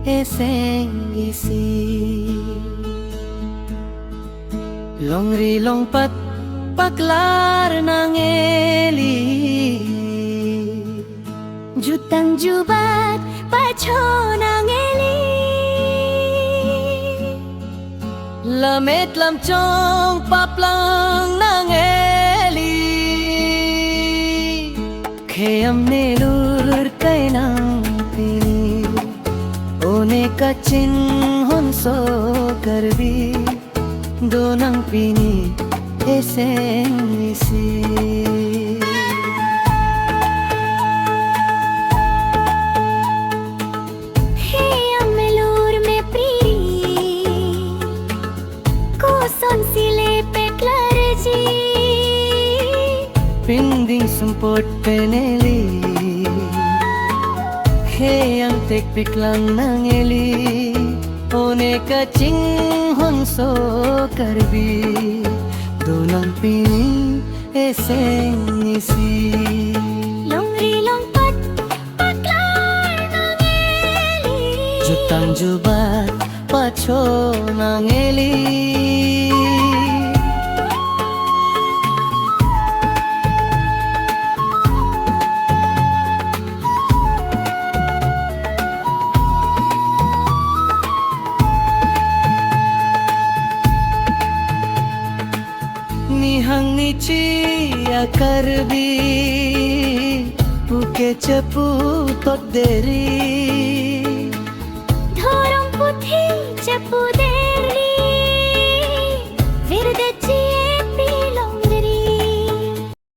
eseng isi longri longpat paklar ng eli jutang jubat pacho ng eli lamit lamchong paplang ng eli khayam nelur kay nang pini one kachin honso karbi donang pini eseng isi pinding sumpot peneli heyang tekpik lang ng eli one kaching honso karbi donang pini eseng isi longri longpat paklar ng eli jutang jubat pacho ng eli nihang nichiya karbi puke chapu tot deri